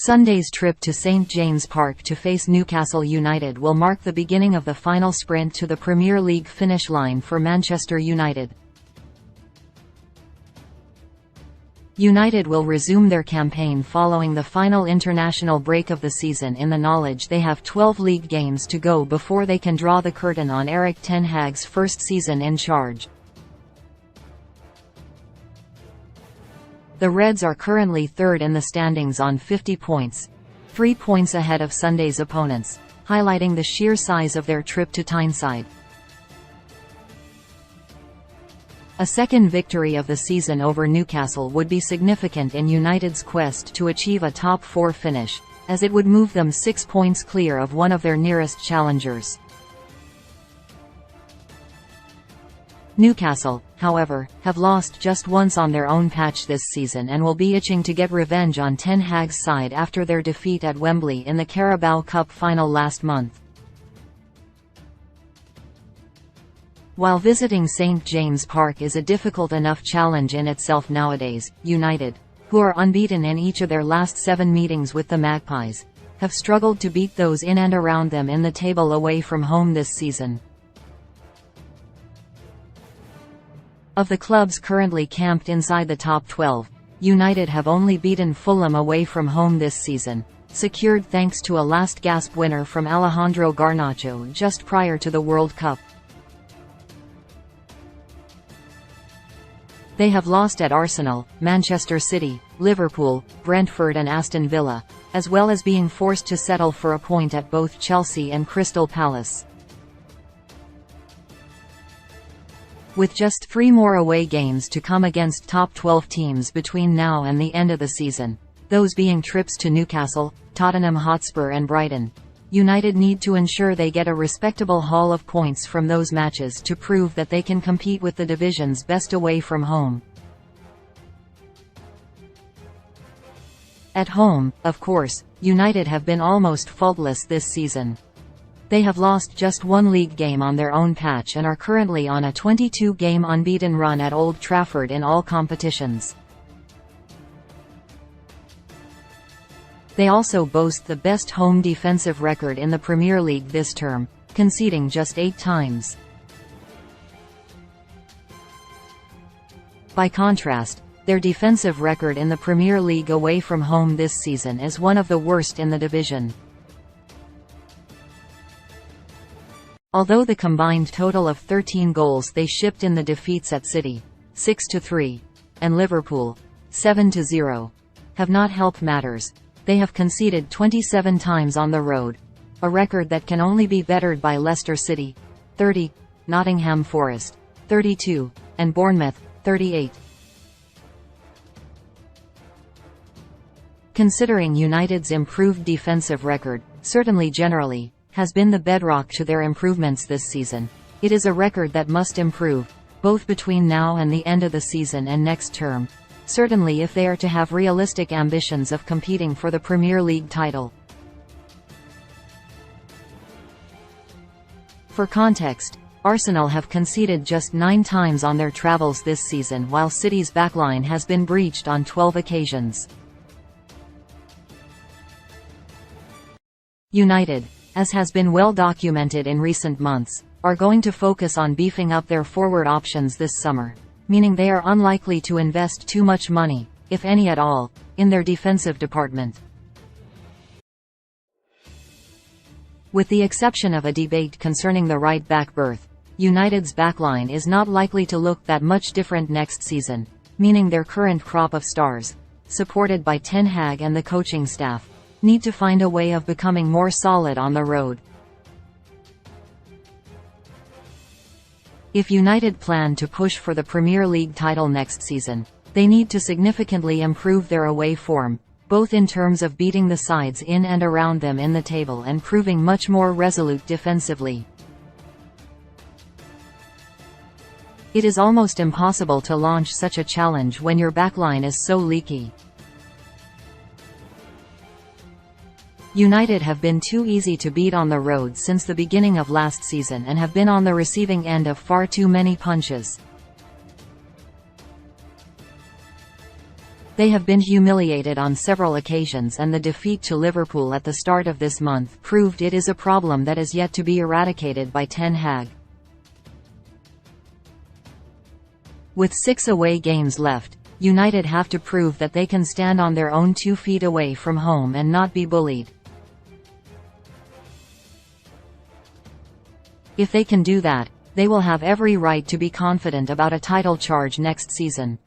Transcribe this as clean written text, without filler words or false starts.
Sunday's trip to St James Park to face Newcastle United will mark the beginning of the final sprint to the Premier League finish line for Manchester United. United will resume their campaign following the final international break of the season in the knowledge they have 12 league games to go before they can draw the curtain on Erik ten Hag's first season in charge. The Reds are currently third in the standings on 50 points, 3 points ahead of Sunday's opponents, highlighting the sheer size of their trip to Tyneside. A second victory of the season over Newcastle would be significant in United's quest to achieve a top 4 finish, as it would move them 6 points clear of one of their nearest challengers. Newcastle, however, have lost just once on their own patch this season and will be itching to get revenge on Ten Hag's side after their defeat at Wembley in the Carabao Cup final last month. While visiting St James Park is a difficult enough challenge in itself nowadays, United, who are unbeaten in each of their last 7 meetings with the Magpies, have struggled to beat those in and around them in the table away from home this season. Of the clubs currently camped inside the top 12, United have only beaten Fulham away from home this season, secured thanks to a last-gasp winner from Alejandro Garnacho just prior to the World Cup. They have lost at Arsenal, Manchester City, Liverpool, Brentford and Aston Villa, as well as being forced to settle for a point at both Chelsea and Crystal Palace. With just 3 more away games to come against top 12 teams between now and the end of the season, those being trips to Newcastle, Tottenham Hotspur and Brighton, United need to ensure they get a respectable haul of points from those matches to prove that they can compete with the division's best away from home. At home, of course, United have been almost faultless this season. They have lost just 1 league game on their own patch and are currently on a 22-game unbeaten run at Old Trafford in all competitions. They also boast the best home defensive record in the Premier League this term, conceding just 8 times. By contrast, their defensive record in the Premier League away from home this season is one of the worst in the division. Although the combined total of 13 goals they shipped in the defeats at City, 6-3, and Liverpool, 7-0, have not helped matters, they have conceded 27 times on the road, a record that can only be bettered by Leicester City, 30, Nottingham Forest, 32, and Bournemouth, 38. Considering United's improved defensive record, certainly generally, has been the bedrock to their improvements this season, it is a record that must improve, both between now and the end of the season and next term, certainly if they are to have realistic ambitions of competing for the Premier League title. For context, Arsenal have conceded just 9 times on their travels this season while City's backline has been breached on 12 occasions. United, as has been well documented in recent months, are going to focus on beefing up their forward options this summer, meaning they are unlikely to invest too much money, if any at all, in their defensive department. With the exception of a debate concerning the right-back berth, United's backline is not likely to look that much different next season, meaning their current crop of stars, supported by Ten Hag and the coaching staff, need to find a way of becoming more solid on the road. If United plan to push for the Premier League title next season, they need to significantly improve their away form, both in terms of beating the sides in and around them in the table and proving much more resolute defensively. It is almost impossible to launch such a challenge when your backline is so leaky. United have been too easy to beat on the road since the beginning of last season and have been on the receiving end of far too many punches. They have been humiliated on several occasions, and the defeat to Liverpool at the start of this month proved it is a problem that is yet to be eradicated by Ten Hag. With 6 away games left, United have to prove that they can stand on their own 2 feet away from home and not be bullied. If they can do that, they will have every right to be confident about a title charge next season.